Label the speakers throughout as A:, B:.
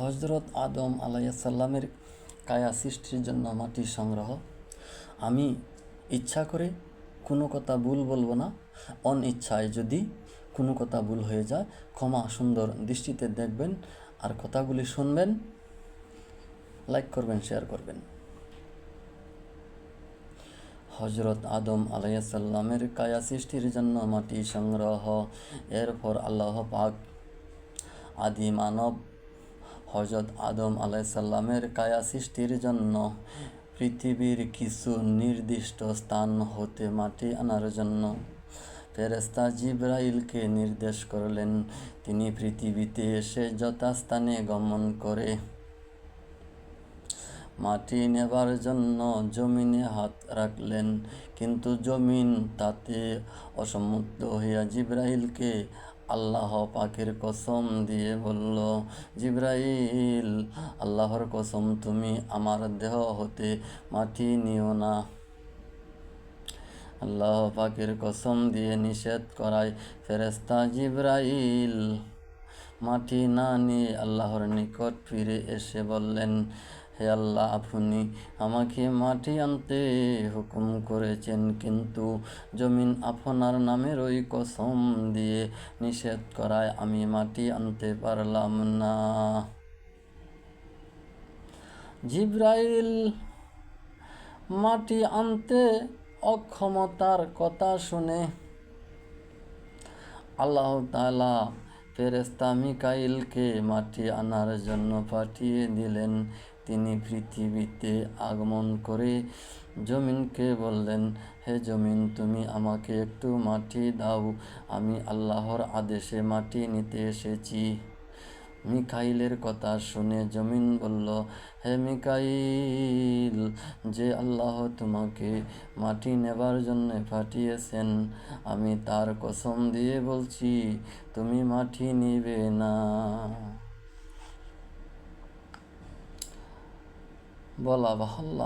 A: হজরত আদম আলাইসাল্লামের কায়া সৃষ্টির জন্য মাটি সংগ্রহ। আমি ইচ্ছা করে কোনো কথা ভুল বলবো না। অনিচ্ছায় যদি কোনো কথা ভুল হয়ে যায় ক্ষমা সুন্দর দৃষ্টিতে দেখবেন আর কথাগুলি শুনবেন, লাইক করবেন, শেয়ার করবেন। হজরত আদম আলাইসাল্লামের কায়া সৃষ্টির জন্য মাটি সংগ্রহ। এরপর আল্লাহ পাক আদি মানব হজরত আদম আলাইসাল্লামের কায়া সৃষ্টির জন্য পৃথিবীর কিছু নির্দিষ্ট স্থান হতে মাটি আনার জন্য ফেরেশতা জিবরাইলকে নির্দেশ করলেন। তিনি পৃথিবীতে এসে যথাস্থানে গমন করে মাটি নেবার জন্য জমিনে হাত রাখলেন, কিন্তু জমিন তাতে অসম্মত হইয়া জিবরাইলকে আল্লাহ পাকের কসম দিয়ে বলল, জিবরাইল, আল্লাহর কসম, তুমি আমার দেহ হতে মাটি নিও না। আল্লাহ পাকের কসম দিয়ে নিষেধ করায় ফেরেশতা জিবরাইল মাটি না নিয়ে আল্লাহর নিকট ফিরে এসে বললেন, হে আল্লাহ, আপনি আমাকে মাটি আনতে হুকুম করেছেন, কিন্তু জমিন আপনার নামের ওই কসম দিয়ে নিষেধ করায় আমি মাটি আনতে পারলাম না। জিবরাইল মাটি আনতে অক্ষমতার কথা শুনে আল্লাহ তাআলা ফেরেশতা মিকাইলকে মাটি আনার জন্য পাঠিয়ে দিলেন। তিনি পৃথিবীতে আগমন করে জমিনকে বললেন, হে জমিন, তুমি আমাকে একটু মাটি দাও, আমি আল্লাহর আদেশে মাটি নিতে এসেছি। মিকাইলের কথা শুনে জমিন বলল, হে মিকাইল, যে আল্লাহ তোমাকে মাটি নেবার জন্য পাঠিয়েছেন, আমি তার কসম দিয়ে বলছি, তুমি মাটি নিবে না। বলা বাহুল্য,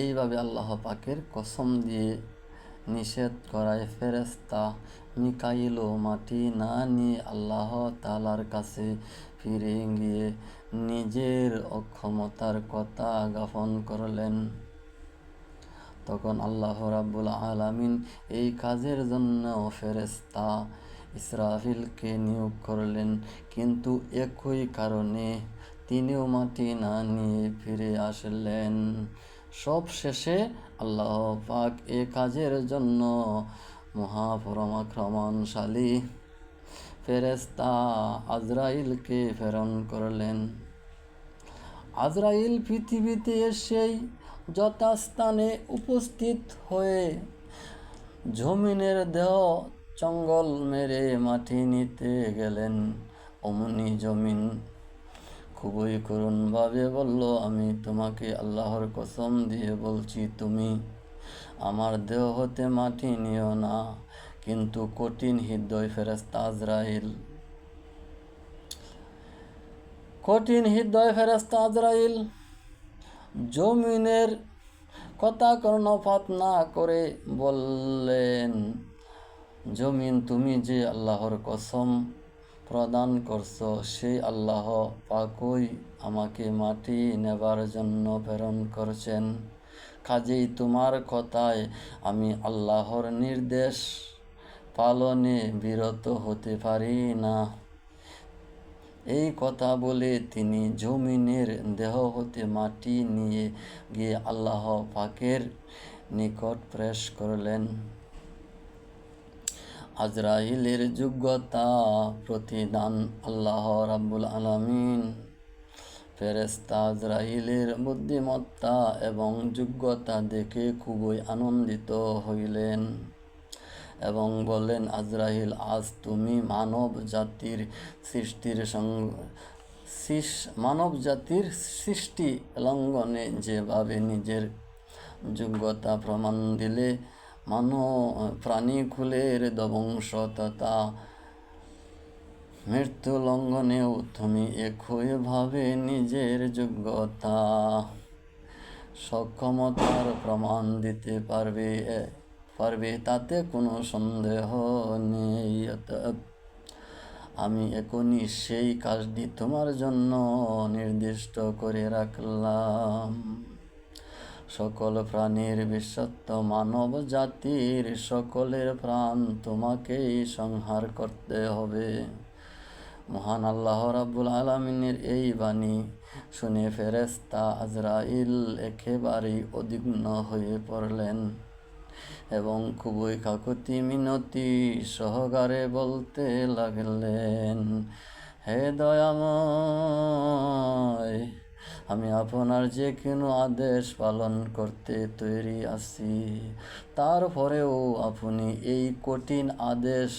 A: এইভাবে আল্লাহ পাকের কসম দিয়ে নিষেধ করায় ফেরেশতা মিকাইলও মাটি না নিয়ে আল্লাহ তাআলার কাছে ফিরে গিয়ে নিজের অক্ষমতার কথা জ্ঞাপন করলেন। তখন আল্লাহ রাব্বুল আলামিন এই কাজের জন্য ফেরেশতা ইসরাফিলকে নিয়োগ করলেন, কিন্তু একই কারণে তিনিও মাটি না নিয়ে ফিরে আসলেন। সব শেষে আল্লাহ পাক এ কাজের জন্য মহাপরাক্রমশালী ফেরেশতা আজরাইলকে প্রেরণ করলেন। আজরাইল পৃথিবীতে এসেই যথাস্থানে উপস্থিত হয়ে জমিনের দেহ চঙ্গল মেরে মাটি নিতে গেলেন। অমনি জমিন খুবই করুণভাবে বলল, আমি তোমাকে আল্লাহর কসম দিয়ে বলছি, তুমি আমার দেহ হতে মাটি নিও না। কিন্তু কঠিন হৃদয় ফেরেশতা আজরাইল জমিনের কথা কর্ণপাত না করে বললেন, জমিন, তুমি যে আল্লাহর কসম প্রদান করছো, সেই আল্লাহ পাকই আমাকে মাটি নেবার জন্য প্রেরণ করছেন। কাজেই তোমার কথায় আমি আল্লাহর নির্দেশ পালনে বিরত হতে পারি না। এই কথা বলে তিনি জমিনের দেহ হতে মাটি নিয়ে গিয়ে আল্লাহ পাকের নিকট পেশ করলেন। আজরাইলের যোগ্যতা প্রতিদান আল্লাহ রাব্বুল আলামিন ফেরেশতা আজরাইলের বুদ্ধিমত্তা এবং যোগ্যতা দেখে খুবই আনন্দিত হইলেন এবং বললেন, আজরাইল, আজ তুমি মানব জাতির সৃষ্টি লঙ্ঘনে যেভাবে নিজের যোগ্যতা প্রমাণ দিলে, প্রাণীকুলের ধ্বংস তথা মৃত্যু লঙ্ঘনেও তুমি একইভাবে নিজের যোগ্যতা সক্ষমতার প্রমাণ দিতে পারবে, তাতে কোনো সন্দেহ নেই। আমি এখনই সেই কাজটি তোমার জন্য নির্দিষ্ট করে রাখলাম। সকল প্রাণীর বিশ্বস্ত মানব জাতির সকলের প্রাণ তোমাকেই সংহার করতে হবে। মহান আল্লাহ রাব্বুল আলামিনের এই বাণী শুনে ফেরেশতা আজরাইল একেবারেই উদ্বিগ্ন হয়ে পড়লেন এবং খুবই কাকুতি মিনতি সহকারে বলতে লাগলেন, হে দয়াময়, আমি আপনার যে কোনো আদেশ পালন করতে তৈরি আছি। তারপরেও আপনি এই কঠিন আদেশ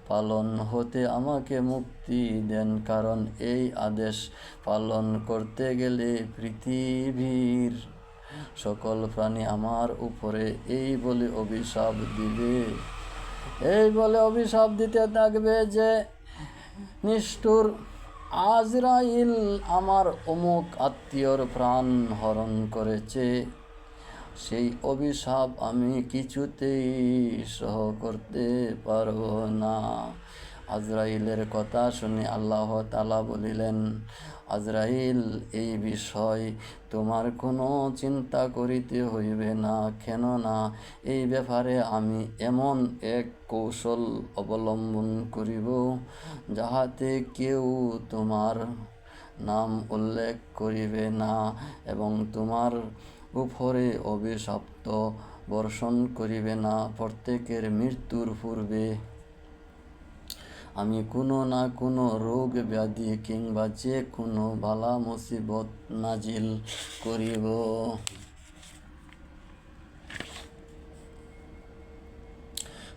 A: পালন হতে আমাকে মুক্তি দেন, কারণ এই আদেশ পালন করতে গেলে পৃথিবীর সকল প্রাণী আমার উপরে এই বলে অভিশাপ দিতে থাকবে যে, নিষ্ঠুর আজরাইল আমার অমুক আত্মীয়র প্রাণ হরণ করেছে। সেই অভিশাপ আমি কিছুতেই সহ করতে পারব না। আজরাইলের কথা শুনে আল্লাহ তাআলা বলিলেন, আজরাইল, এই বিষয় তোমার কোনো চিন্তা করিতে হইবে না, কেননা এই ব্যাপারে আমি এমন এক কৌশল অবলম্বন করিব যাহাতে কেউ তোমার নাম উল্লেখ করিবে না এবং তোমার উপরে অভিশপ্ত বর্ষণ করিবে না। প্রত্যেকের মৃত্যুর পূর্বে আমি কোনো না কোনো রোগ ব্যাধি কিংবা যে কোনো বালা মুসিবত নাজিল করিব।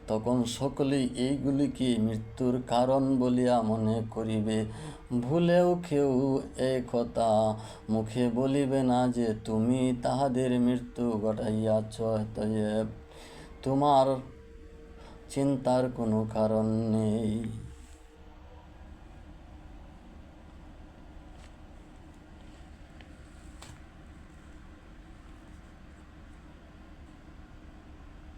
A: তখন সকলেই এইগুলিকে মৃত্যুর কারণ বলিয়া মনে করিবে। ভুলেও কেউ এ কথা মুখে বলিবে না যে তুমি তাহাদের মৃত্যু ঘটাইয়াছ। অতএব তোমার চিন্তার কোনো কারণ নেই।